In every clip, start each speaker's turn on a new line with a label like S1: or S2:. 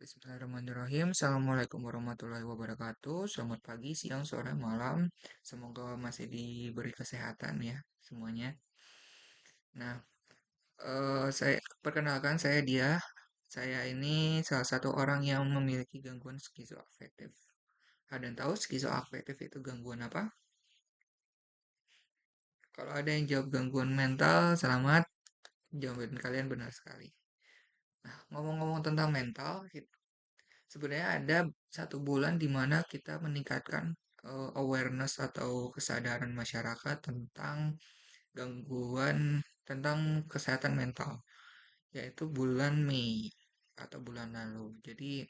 S1: Bismillahirrahmanirrahim. Assalamualaikum warahmatullahi wabarakatuh. Selamat pagi, siang, sore, malam. Semoga masih diberi kesehatan ya semuanya. Nah, saya perkenalkan saya dia. Saya ini salah satu orang yang memiliki gangguan skizoafektif. Ada yang tahu skizoafektif itu gangguan apa? Kalau ada yang jawab gangguan mental, selamat. Jawaban kalian benar sekali. Nah, ngomong-ngomong tentang mental, sebenarnya ada 1 bulan di mana kita meningkatkan awareness atau kesadaran masyarakat tentang gangguan tentang kesehatan mental, yaitu bulan Mei atau bulan lalu. Jadi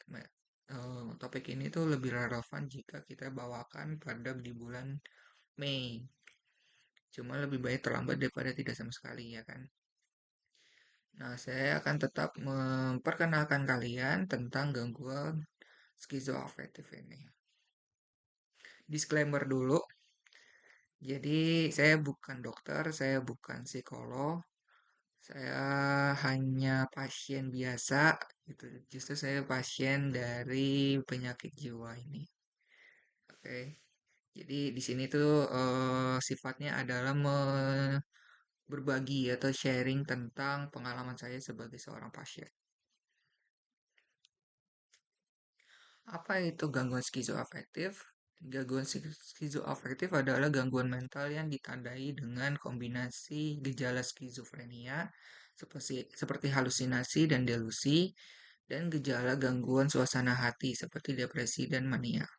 S1: topik ini tuh lebih relevan jika kita bawakan pada di bulan Mei. Cuma lebih baik terlambat daripada tidak sama sekali ya kan. Nah, saya akan tetap memperkenalkan kalian tentang gangguan skizoafektif ini. Disclaimer dulu, jadi saya bukan dokter, saya bukan psikolog, saya hanya pasien biasa gitu. Justru saya pasien dari penyakit jiwa ini. Oke. Jadi di sini tuh sifatnya adalah berbagi atau sharing tentang pengalaman saya sebagai seorang pasien. Apa itu gangguan skizoafektif? Gangguan skizoafektif adalah gangguan mental yang ditandai dengan kombinasi gejala skizofrenia seperti halusinasi dan delusi dan gejala gangguan suasana hati seperti depresi dan mania.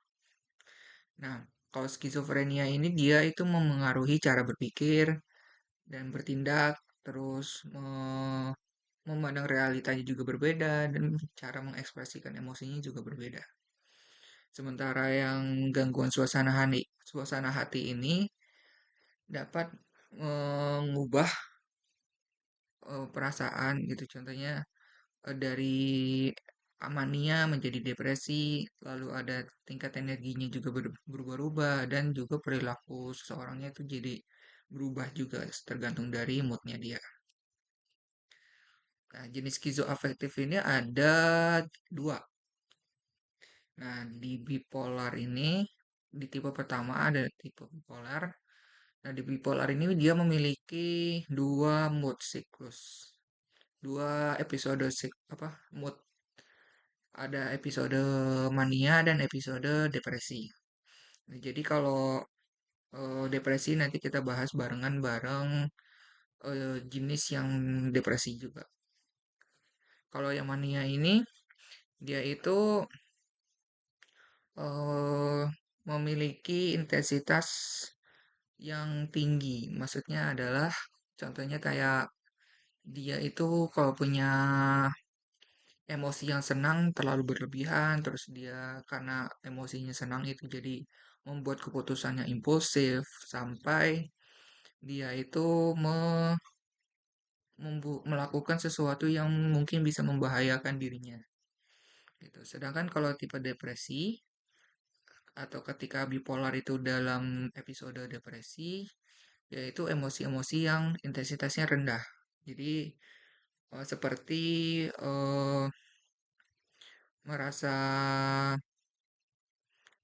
S1: Nah, kalau skizofrenia ini dia itu memengaruhi cara berpikir dan bertindak, terus memandang realitanya juga berbeda dan cara mengekspresikan emosinya juga berbeda. Sementara yang gangguan suasana hati ini dapat mengubah perasaan gitu. Contohnya dari mania menjadi depresi, lalu ada tingkat energinya juga berubah-ubah dan juga perilaku seseorangnya itu jadi berubah juga tergantung dari moodnya dia. Nah, jenis skizoafektif ini ada 2. Nah, di bipolar ini, di tipe pertama ada tipe bipolar. Nah, di bipolar ini dia memiliki 2 mood siklus, 2 episode mood. Ada episode mania dan episode depresi. Nah, jadi kalau depresi nanti kita bahas barengan bareng jenis yang depresi juga. Kalau yang mania ini dia itu eh, memiliki intensitas yang tinggi. Maksudnya adalah contohnya kayak dia itu kalau punya emosi yang senang terlalu berlebihan, terus dia karena emosinya senang itu jadi membuat keputusannya impulsif sampai dia itu melakukan sesuatu yang mungkin bisa membahayakan dirinya gitu. Sedangkan kalau tipe depresi atau ketika bipolar itu dalam episode depresi, yaitu emosi-emosi yang intensitasnya rendah. Jadi seperti eh, merasa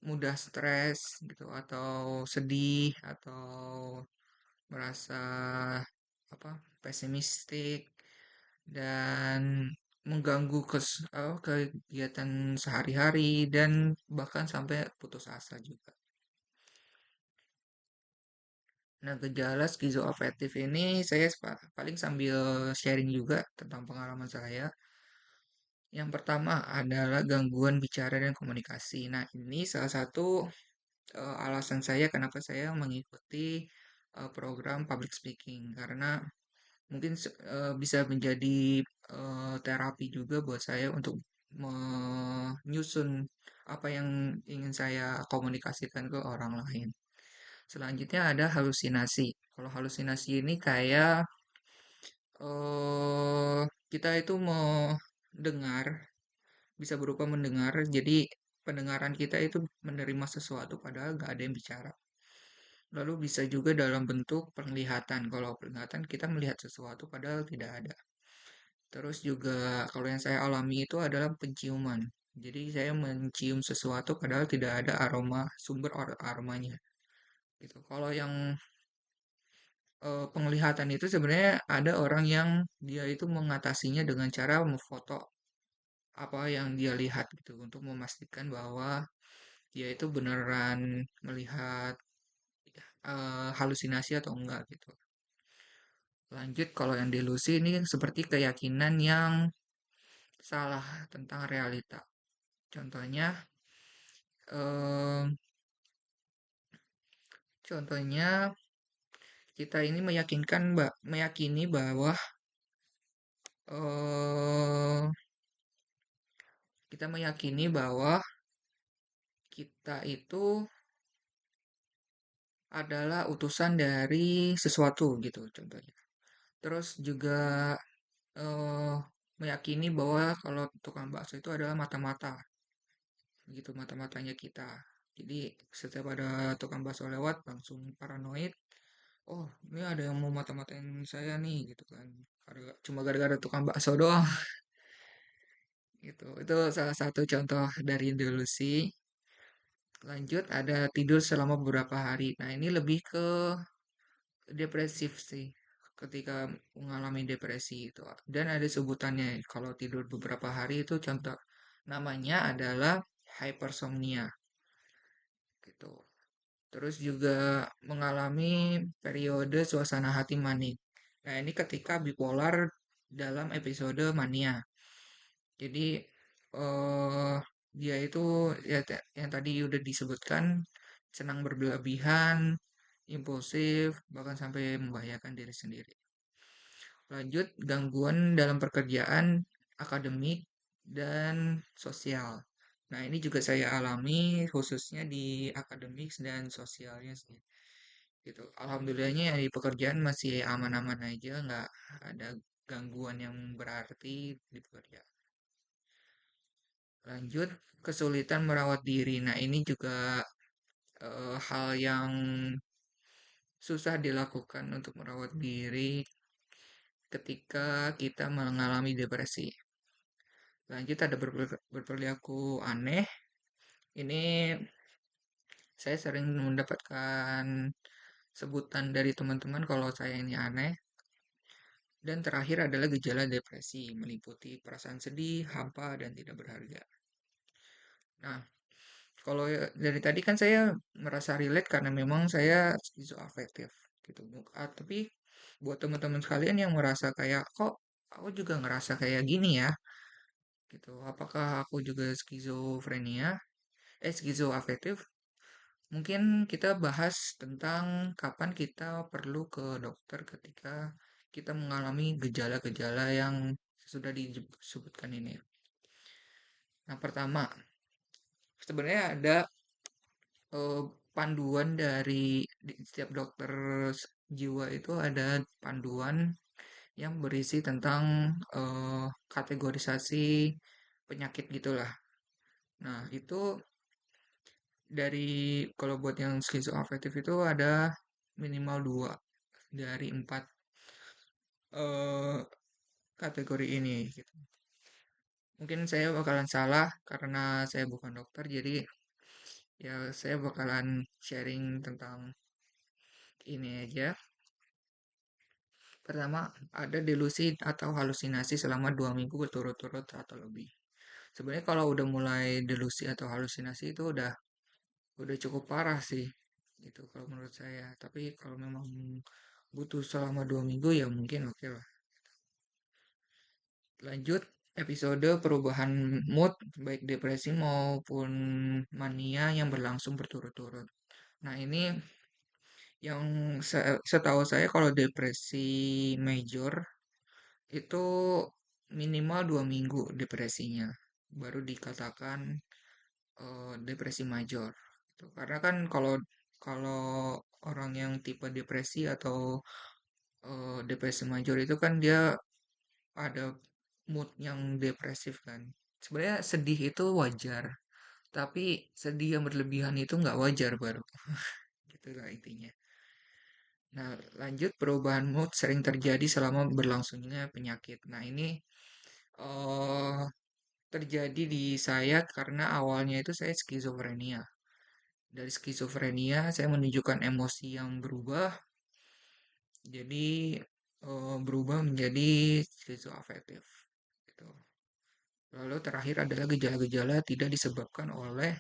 S1: mudah stres gitu atau sedih atau merasa pesimistik dan mengganggu kegiatan sehari-hari dan bahkan sampai putus asa juga. Nah, gejala skizoafektif ini saya paling sambil sharing juga tentang pengalaman saya. Yang pertama adalah gangguan bicara dan komunikasi. Nah, ini salah satu alasan saya kenapa saya mengikuti program public speaking karena mungkin bisa menjadi terapi juga buat saya untuk menyusun apa yang ingin saya komunikasikan ke orang lain. Selanjutnya ada halusinasi. Kalau halusinasi ini kayak eh kita itu mendengar, bisa berupa mendengar, jadi pendengaran kita itu menerima sesuatu padahal nggak ada yang bicara. Lalu bisa juga dalam bentuk penglihatan. Kalau penglihatan kita melihat sesuatu padahal tidak ada. Terus juga kalau yang saya alami itu adalah penciuman. Jadi saya mencium sesuatu padahal tidak ada aroma sumber aromanya gitu. Kalau yang penglihatan itu sebenarnya ada orang yang dia itu mengatasinya dengan cara memfoto apa yang dia lihat gitu untuk memastikan bahwa dia itu beneran melihat halusinasi atau enggak gitu. Lanjut kalau yang delusi ini seperti keyakinan yang salah tentang realita. Contohnya, em, contohnya kita ini meyakini bahwa eh kita meyakini bahwa kita itu adalah utusan dari sesuatu gitu contohnya. Terus juga eh meyakini bahwa kalau tukang bakso itu adalah mata-mata gitu, mata-matanya kita. Jadi setiap ada tukang bakso lewat langsung paranoid, oh ini ada yang mau mata-matain saya nih gitu kan. Cuma gara-gara tukang bakso doang gitu. Itu salah satu contoh dari delusi. Lanjut ada tidur selama beberapa hari. Nah, ini lebih ke depresif sih ketika mengalami depresi itu. Dan ada sebutannya kalau tidur beberapa hari itu contoh namanya adalah hypersomnia gitu. Terus juga mengalami periode suasana hati manik. Nah, ini ketika bipolar dalam episode mania. Jadi eh dia itu ya yang tadi udah disebutkan senang berlebihan, impulsif, bahkan sampai membahayakan diri sendiri. Lanjut, gangguan dalam pekerjaan, akademik, dan sosial. Nah, ini juga saya alami khususnya di akademik dan sosialnya sih. Gitu. Alhamdulillahnya ya di pekerjaan masih aman-aman aja, nggak ada gangguan yang berarti di pekerjaan. Lanjut, kesulitan merawat diri. Nah, ini juga hal yang susah dilakukan untuk merawat diri ketika kita mengalami depresi. Lanjut, ada berperilaku aneh. Ini saya sering mendapatkan sebutan dari teman-teman kalau saya ini aneh. Dan terakhir adalah gejala depresi, meliputi perasaan sedih, hampa, dan tidak berharga. Nah, kalau dari tadi kan saya merasa relate karena memang saya skizoafektif gitu. Tapi buat teman-teman sekalian yang merasa kayak kok aku juga ngerasa kayak gini ya gitu. Apakah aku juga skizofrenia? Skizoafektif? Mungkin kita bahas tentang kapan kita perlu ke dokter ketika kita mengalami gejala-gejala yang sudah disebutkan ini. Nah, pertama, sebenarnya ada eh, panduan dari di setiap dokter jiwa itu ada panduan yang berisi tentang kategorisasi penyakit gitulah. Nah, itu dari kalau buat yang skizoafektif itu ada minimal dua dari empat eh, kategori ini gitu. Mungkin saya bakalan salah karena saya bukan dokter, jadi ya saya bakalan sharing tentang ini aja. Pertama, ada delusi atau halusinasi selama 2 minggu berturut-turut atau lebih. Sebenarnya kalau udah mulai delusi atau halusinasi itu udah cukup parah sih, gitu kalau menurut saya. Tapi kalau memang butuh selama 2 minggu ya mungkin oke lah. Lanjut, episode perubahan mood baik depresi maupun mania yang berlangsung berturut-turut. Nah ini yang setahu saya kalau depresi major itu minimal 2 minggu depresinya baru dikatakan depresi major. Gitu. Karena kan kalau kalau orang yang tipe depresi atau depresi major itu kan dia ada mood yang depresif kan. Sebenarnya sedih itu wajar, tapi sedih yang berlebihan itu nggak wajar baru. Gitulah intinya. Nah, lanjut perubahan mood sering terjadi selama berlangsungnya penyakit. Nah, ini eh terjadi di saya karena awalnya itu saya skizofrenia. Dari skizofrenia saya menunjukkan emosi yang berubah, jadi berubah menjadi skizoafektif. Gitu. Lalu terakhir adalah gejala-gejala tidak disebabkan oleh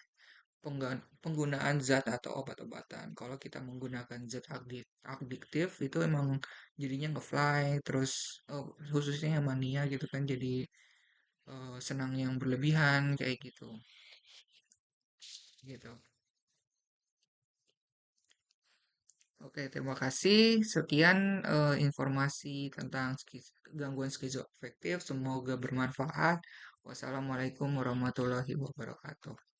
S1: penggunaan zat atau obat-obatan. Kalau kita menggunakan zat adiktif itu emang jadinya ngefly, terus khususnya yang mania gitu kan jadi senang yang berlebihan kayak gitu. Gitu. Oke, terima kasih. Sekian informasi tentang gangguan skizoafektif. Semoga bermanfaat. Wassalamualaikum warahmatullahi wabarakatuh.